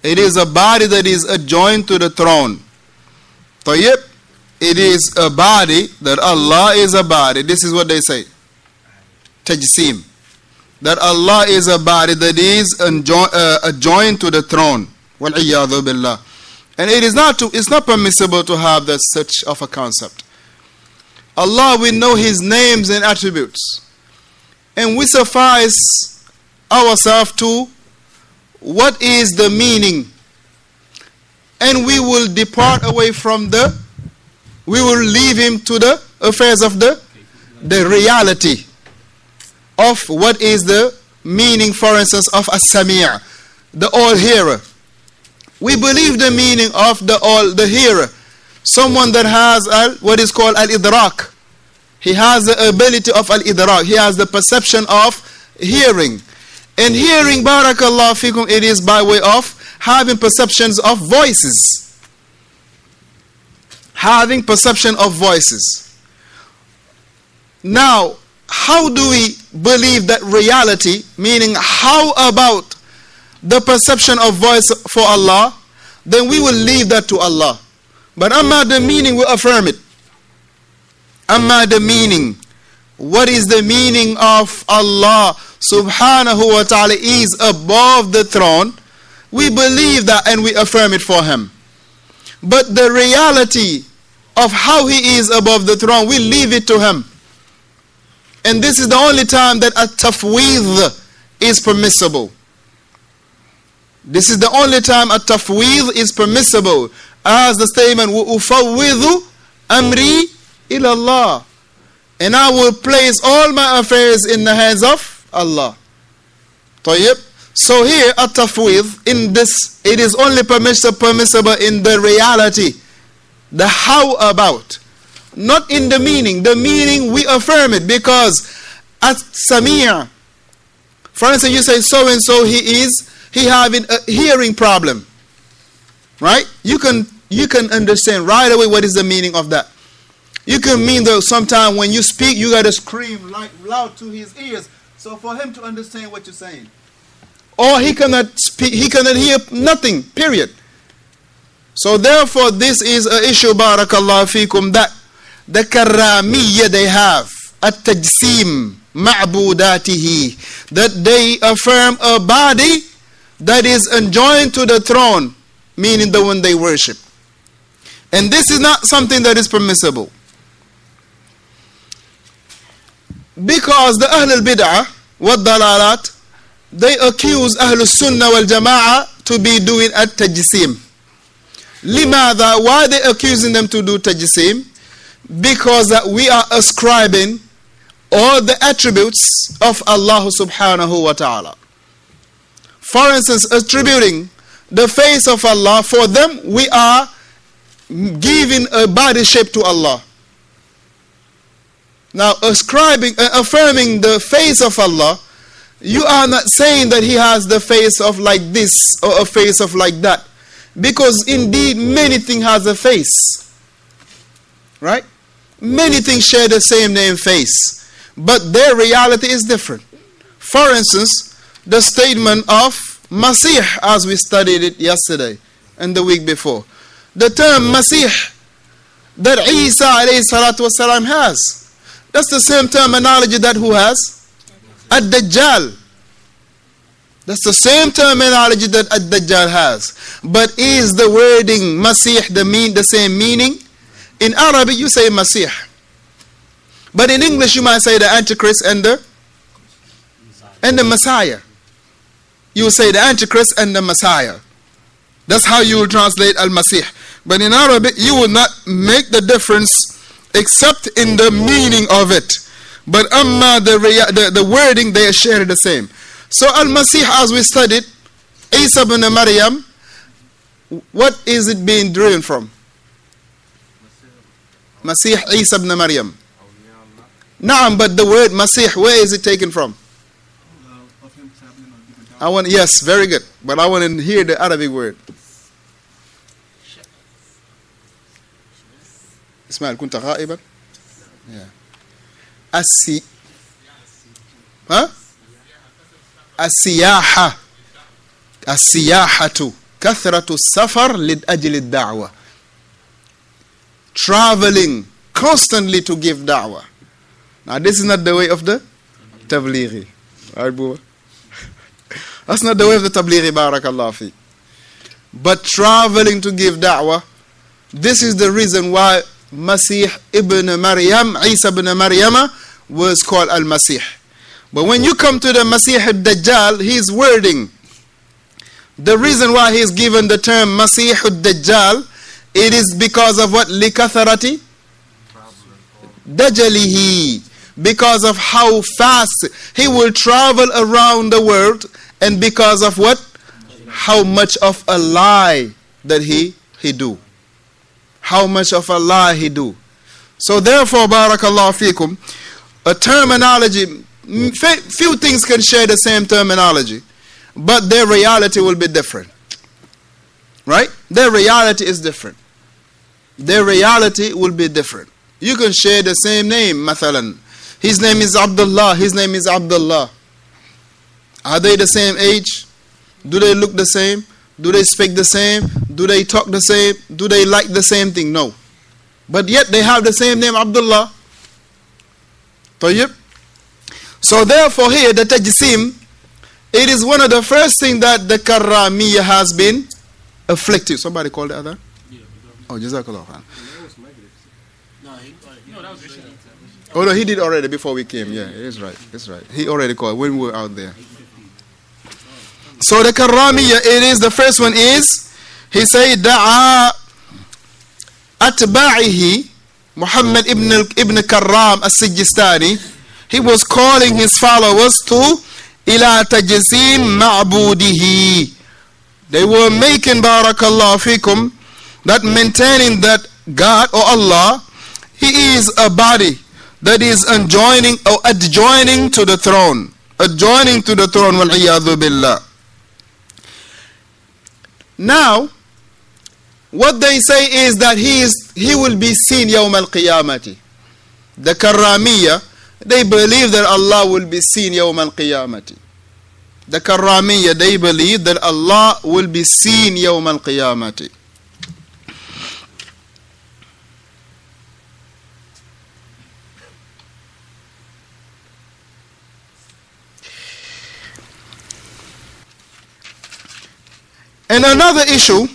It is a body that is adjoined to the throne. طيب. It is a body that Allah is a body. This is what they say. Tajsim. That Allah is a body that is adjoined to the throne. Wal-iyadhu billah. And it's not permissible to have that such of a concept. Allah, we know His names and attributes. And we suffice ourselves to what is the meaning. And we will depart away from we will leave Him to the affairs of the reality of what is the meaning, for instance, of As-Sami', the all-hearer. We believe the meaning of the hearer. Someone that has what is called al-idrak. He has the ability of al-idrak. He has the perception of hearing. And hearing, barakallahu fikum, it is by way of having perceptions of voices. Having perception of voices. Now, how do we believe that reality? Meaning, how about the perception of voice for Allah? Then we will leave that to Allah. But amma the meaning, we affirm it. Amma the meaning. What is the meaning of Allah subhanahu wa ta'ala is above the throne? We believe that and we affirm it for Him. But the reality of how He is above the throne, we leave it to Him. And this is the only time that at-tafweed is permissible. This is the only time at-tafweed is permissible. As the statement, وَأُفَوِّضُ أَمْرِي إِلَى اللَّهِ. And I will place all my affairs in the hands of Allah. طيب. So here at-tafweed, in this, it is only permissible in the reality. The how about. Not in the meaning. The meaning we affirm it because at-Sami'. For instance, you say so and so he having a hearing problem. Right? You can understand right away what is the meaning of that. You can mean that sometimes when you speak, you gotta scream like loud to his ears, so for him to understand what you're saying. Or he cannot speak, he cannot hear nothing, period. So therefore, this is an issue, barakallahu fikum, that the karamiyya they have, at-tajsim ma'budatihi, that they affirm a body that is enjoined to the throne, meaning the one they worship. And this is not something that is permissible. Because the Ahl al-Bid'ah, wad-dalalat, they accuse Ahl al-Sunnah wal-Jama'ah to be doing at-tajsim. Limadha, why are they accusing them to do tajsim? Because that we are ascribing all the attributes of Allah subhanahu wa ta'ala. For instance, attributing the face of Allah, for them we are giving a body shape to Allah. Now affirming the face of Allah, you are not saying that He has the face of like this or a face of like that. Because indeed many things has a face. Right? Many things share the same name face. But their reality is different. For instance, the statement of Masih, as we studied it yesterday and the week before. The term Masih that Isa alayhi salatu wasalam has. That's the same terminology that who has? Ad-Dajjal. That's the same terminology that Ad-Dajjal has. But is the wording Masih the same meaning? In Arabic you say Masih. But in English you might say the Antichrist and the Messiah. You say the Antichrist and the Messiah. That's how you will translate Al-Masih. But in Arabic you will not make the difference except in the meaning of it. But amma the wording, they share the same. So Al-Masih, as we studied, Isa ibn Maryam, what is it being driven from? Masih Isa ibn Maryam. Naam, but the word Masih, where is it taken from? Yes, very good. But I want to hear the Arabic word. Ismail, كنت غائبا؟ السياحة. السياحة. كثرة السفر لأجل الدعوة. Traveling constantly to give da'wah. Now this is not the way of the tablighi. Right, boy? That's not the way of the tablighi, barakallah fi. But traveling to give da'wah, this is the reason why Masih ibn Maryam, Isa ibn Maryam, was called Al-Masih. But when you come to the Masih al-Dajjal, his wording, the reason why he is given the term Masih al-Dajjal, it is because of what? Likatharati Dajjalihi. Because of how fast he will travel around the world, and because of what? How much of a lie that he do. How much of a lie he do. So therefore, barakallahu fikum, a terminology, few things can share the same terminology, but their reality will be different. Right? Their reality is different. Their reality will be different. You can share the same name, mathalan. His name is Abdullah, his name is Abdullah. Are they the same age? Do they look the same? Do they speak the same? Do they talk the same? Do they like the same thing? No. But yet they have the same name, Abdullah. طيب. So therefore here, the tajsim, it is one of the first things that the Karramiyya has been afflicted. Somebody called the other? Oh, Jazakallah khan. Oh no, he did already before we came. Yeah, it's right. It's right. He already called when we were out there. So the Karramiyya, it is, the first one is, he said, Da'a Atba'ihi, Muhammad ibn Karram as-Sijistani, he was calling his followers to ila tajsim ma'budihi. They were making, barakallahu fikum, that maintaining that God or Allah, he is a body that is adjoining to the throne. Adjoining to the throne, wal-iyadhu billah. Now, what they say is that he will be seen yawm al-qiyamati. The Karramiyya, they believe that Allah will be seen yawm al-qiyamati. The Karramiyya, they believe that Allah will be seen yawm al-qiyamati. And another issue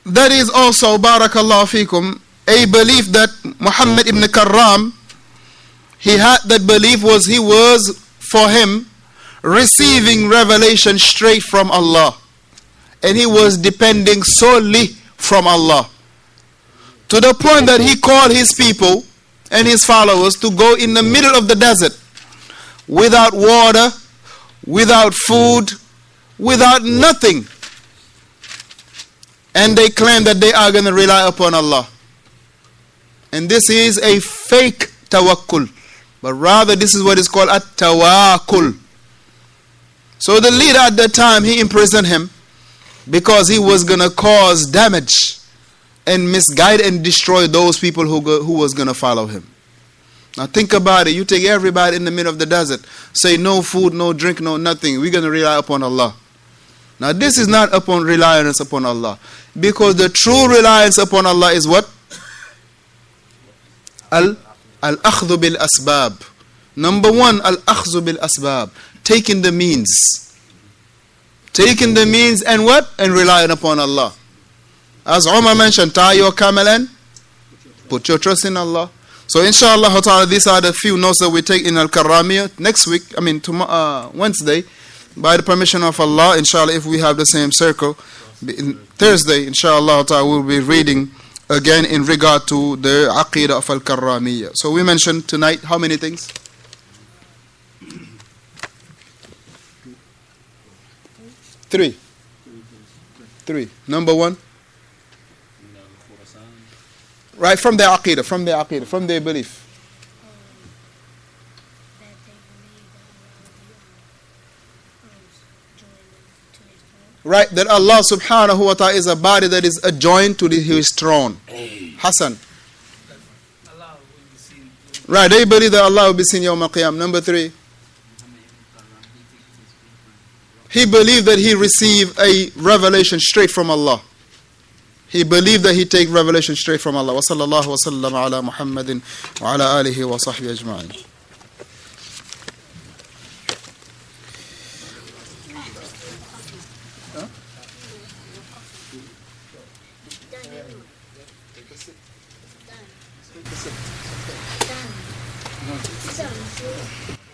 that is also, barakallahu fikum, a belief that Muhammad ibn Karram, he had that belief was he was for him receiving revelation straight from Allah, and he was depending solely from Allah, to the point that he called his people and his followers to go in the middle of the desert without water, without food, without nothing, and they claim that they are going to rely upon Allah. And this is a fake tawakkul, but rather this is what is called at-tawakkul. So the leader at that time, he imprisoned him because he was going to cause damage and misguide and destroy those people who was going to follow him. Now think about it. You take everybody in the middle of the desert, say no food, no drink, no nothing. We're going to rely upon Allah. Now this is not upon reliance upon Allah, because the true reliance upon Allah is what? Al-akhdhu bil asbab. Number one, al-akhdhu bil asbab, taking the means. Taking the means and what? And relying upon Allah. As Umar mentioned, tie your camel and put your trust in Allah. So inshallah ta'ala, these are the few notes that we take in Al-Karramiyya. Next week, tomorrow, Wednesday, by the permission of Allah, inshallah, if we have the same circle, Thursday, inshallah ta'ala, we'll be reading again in regard to the Aqidah of Al-Karramiyya. So we mentioned tonight how many things? 3. Number 1. Right, from their Aqidah, from their belief. Right, that Allah subhanahu wa ta'ala is a body that is adjoined to his throne. Hassan. Right, they believe that Allah will be seen yawm al-qiyam. Number 3. he believed that he received a revelation straight from Allah. He believed that he take revelation straight from Allah. Wa sallallahu wa sallam ala Muhammadin wa ala alihi wa sahbihi ajma'in. Done.